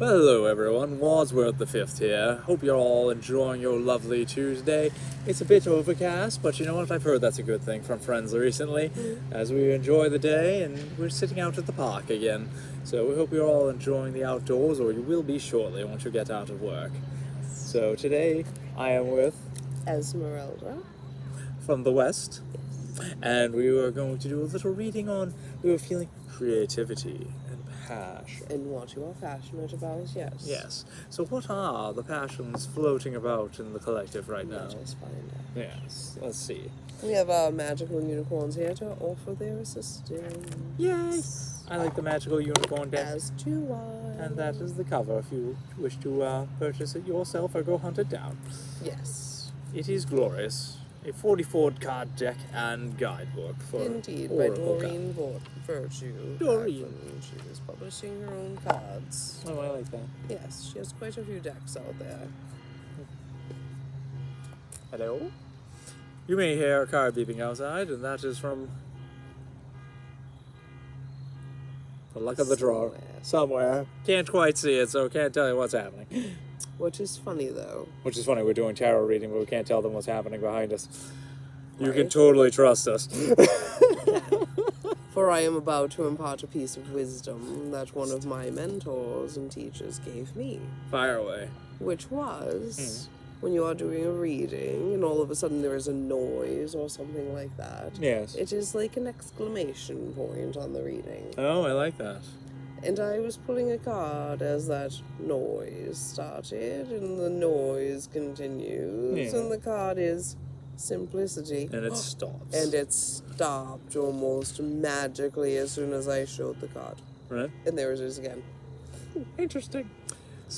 Hello everyone, WadsWorth the 5th here. Hope you're all enjoying your lovely Tuesday. It's a bit overcast, but you know what? I've heard that's a good thing from friends recently, as we enjoy the day and we're sitting out at the park again. So we hope you're all enjoying the outdoors, or you will be shortly once you get out of work. So today I am with Esmeralda from the West, and we are going to do a little reading on, we were feeling creativity and passion. and what you are passionate about, yes. Yes. So what are the passions floating about in the collective right now? Let us find out. Yes. Let's see. We have our magical unicorns here to offer their assistance. Yay! I like the magical unicorn deck. As do I. And that is the cover if you wish to purchase it yourself or go hunt it down. Yes. It is glorious. A 44 card deck and guidebook for Indeed, by Oracle Doreen Virtue. Doreen. She is publishing her own cards. Oh, I like that. Yes, she has quite a few decks out there. Hello? You may hear a car beeping outside, and that is from the luck of the draw. Somewhere. Can't quite see it, so can't tell you what's happening. Which is funny, though. Which is funny, we're doing tarot reading, but we can't tell them what's happening behind us. You Right. can totally trust us. For I am about to impart a piece of wisdom that one of my mentors and teachers gave me. Fire away. Which was, when you are doing a reading and all of a sudden there is a noise or something like that, Yes. it is like an exclamation point on the reading. Oh, I like that. And I was pulling a card as that noise started, and the noise continues, Yeah. and the card is simplicity. And it stops. And it stopped almost magically as soon as I showed the card. Right? And there it is again. Interesting.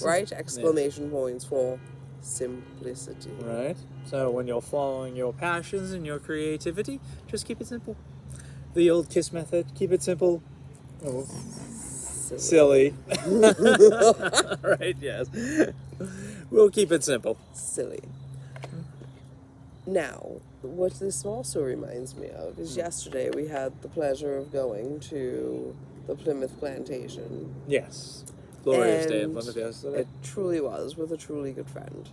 Right? Exclamation points for simplicity. Right? So when you're following your passions and your creativity, just keep it simple. The old KISS method, keep it simple. Oh. Silly. Right, yes. We'll keep it simple. Silly. Now, what this also reminds me of is yesterday we had the pleasure of going to the Plymouth Plantation. Yes. Glorious day in And Plymouth yesterday. It truly was, with a truly good friend.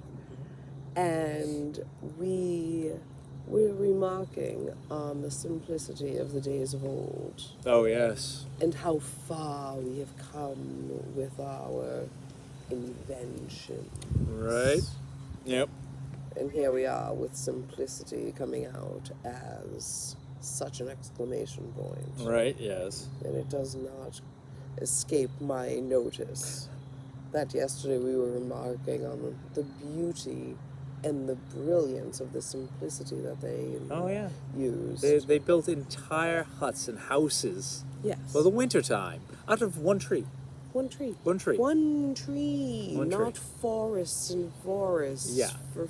And we were remarking on the simplicity of the days of old Oh, yes. and how far we have come with our invention. Right? Yep. And here we are with simplicity coming out as such an exclamation point. Right, yes. And it does not escape my notice that yesterday we were remarking on the beauty and the brilliance of the simplicity that they Oh, yeah. used. They built entire huts and houses Yes. for the winter time out of one tree. One tree. One tree. One tree. One tree. Not forests and forests. Yeah. For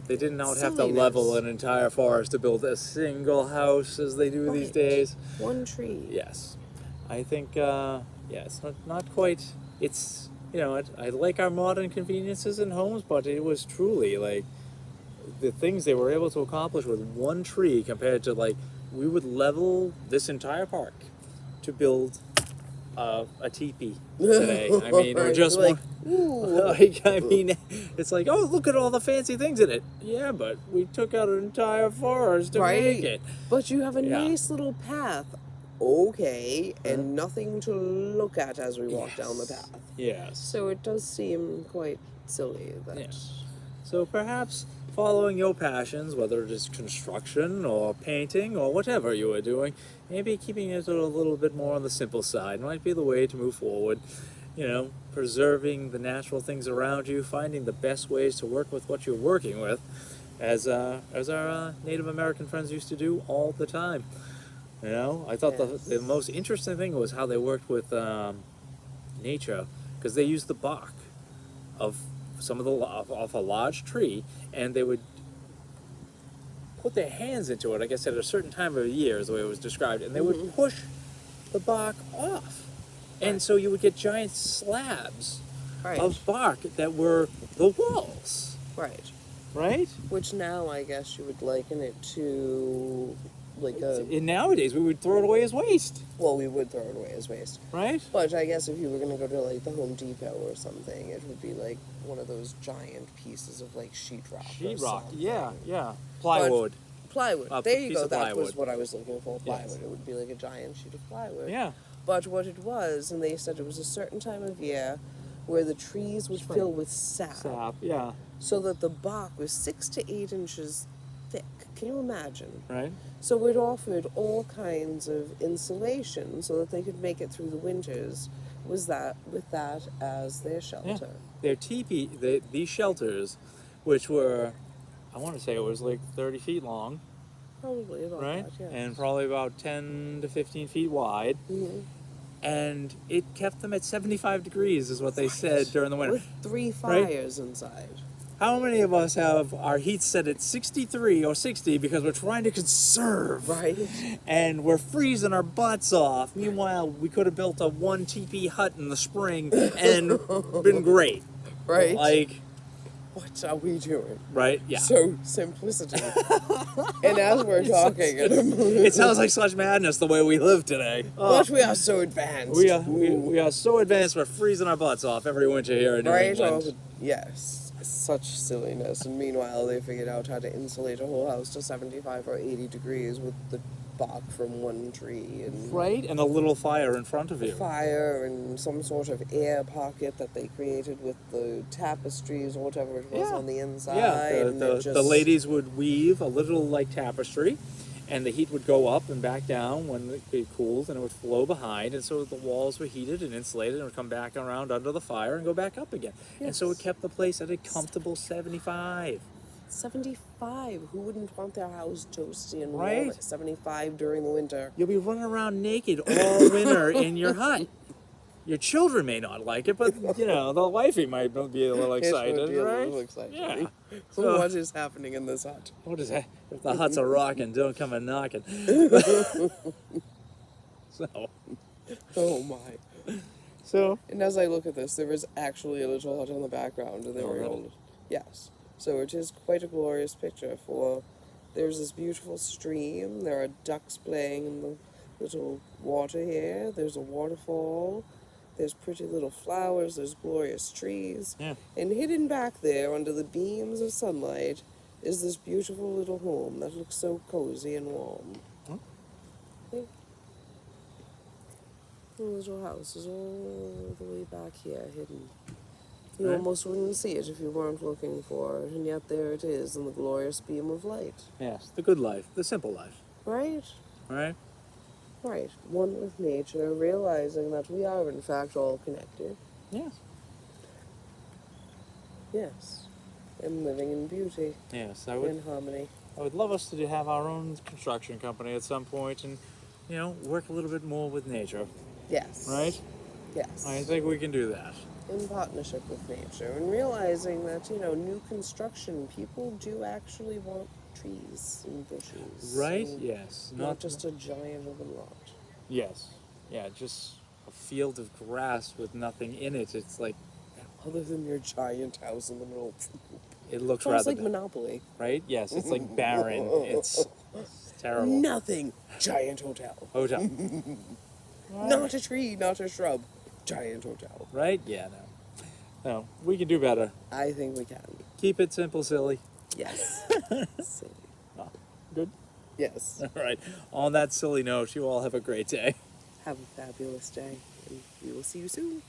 They did not have to Silliness. level an entire forest to build a single house as they do these Right. days. one tree. Yes. I think, it's not quite, it's, I like our modern conveniences in homes, but it was truly, like, the things they were able to accomplish with one tree compared to, like, we would level this entire park to build a teepee today. I mean, or Right, just like, one. ooh. Like, I mean, it's like, oh, look at all the fancy things in it. Yeah, but we took out an entire forest to make it. But you have a Yeah. nice little path. Okay, and nothing to look at as we walk down the path. Yes. So it does seem quite silly that. Yes. So perhaps following your passions, whether it is construction or painting or whatever you are doing, maybe keeping it a little bit more on the simple side might be the way to move forward. Preserving the natural things around you, finding the best ways to work with what you're working with, as our Native American friends used to do all the time. I thought Yes. the most interesting thing was how they worked with nature, because they used the bark of of a large tree, and they would put their hands into it, I guess at a certain time of the year is the way it was described, and they would push the bark off. And Right. so you would get giant slabs Right. of bark that were the walls, Right. right? Which now I guess you would liken it to like a. And nowadays, we would throw it away as waste, Well, we would throw it away as waste. right? But I guess if you were gonna go to like the Home Depot or something, it would be like one of those giant pieces of like sheetrock. Or Sheetrock, something. yeah. Plywood. Plywood. A There you piece go. of That was plywood. what I was looking for. Plywood. Yes. It would be like a giant sheet of plywood. Yeah. But what it was, and they said it was a certain time of year where the trees would Spring. fill with sap, Sap, yeah. so that the bark was 6 to 8 inches thick. Can you imagine? Right? So it offered all kinds of insulation so that they could make it through the winters. With that as their Yeah. shelter? Their teepee, these shelters, which were, I want to say it was like 30 feet long, Probably about right? that. Yeah. And probably about 10 to 15 feet wide. Mhm. And it kept them at 75 degrees, is what they said during the winter. With 3 fires inside. How many of us have our heat set at 63 or 60 because we're trying to conserve? Right. And we're freezing our butts off. Meanwhile, we could have built a one teepee hut in the spring and been great. Right. Like, What are we doing? right? Yeah. So simplicity. And as we're talking, It sounds like such madness the way we live today. but we are so advanced. We are so advanced, we're freezing our butts off every winter here in New Right? England. Yes. Such silliness. And meanwhile, they figured out how to insulate a whole house to 75 or 80 degrees with the bark from one tree and Right? And a little fire in front of you. fire and some sort of air pocket that they created with the tapestries or whatever it was Yeah. on the inside. Yeah, and it the just, ladies would weave a little like tapestry, and the heat would go up and back down when it cooled, and it would flow behind, and so the walls were heated and insulated, and would come back around under the fire and go back up again. And so it Yes. kept the place at a comfortable 75. 75. Who wouldn't want their house toasty and warm Right? at 75 during the winter? You'll be running around naked all winter in your hut. Your children may not like it, but you know the wifey might be a little excited, It would be a right? little exciting. Yeah. So So- what is happening in this hut? What is that? If the huts are rocking, don't come a knocking. Oh my. So And as I look at this, there is actually a little hut in the background, and Oh, very really? old. Yes. So it is quite a glorious picture. For there's this beautiful stream. There are ducks playing in the little water here. There's a waterfall. There's pretty little flowers. There's glorious trees. yeah, And hidden back there, under the beams of sunlight, is this beautiful little home that looks so cozy and warm. Huh? Yeah. The little house is all the way back here, hidden. You Right. almost wouldn't see it if you weren't looking for it, and yet there it is in the glorious beam of light. yes, the good life, the simple life, Right? right? Right. One with nature, realizing that we are in fact all connected. Yes. Yes. And living in beauty Yes, I would. and harmony. I would love us to have our own construction company at some point, and you know, work a little bit more with nature, Yes. right? Yes. I think we can do that. In partnership with nature, and realizing that, new construction, people do actually want trees and bushes. Right? and Yes. Not just a giant open lot. Yes. Yeah. Just a field of grass with nothing in it. It's like Other than your giant house in the middle. it looks Sounds rather like Monopoly. right. Yes. It's like barren. It's terrible. Nothing. Giant hotel. Hotel. Not a tree, not a shrub. Giant hotel. Right? Yeah. No. We can do better. I think we can. Keep it simple, silly. Yes. Silly. Good. Yes. All right. On that silly note, you all have a great day. Have a fabulous day, and we will see you soon.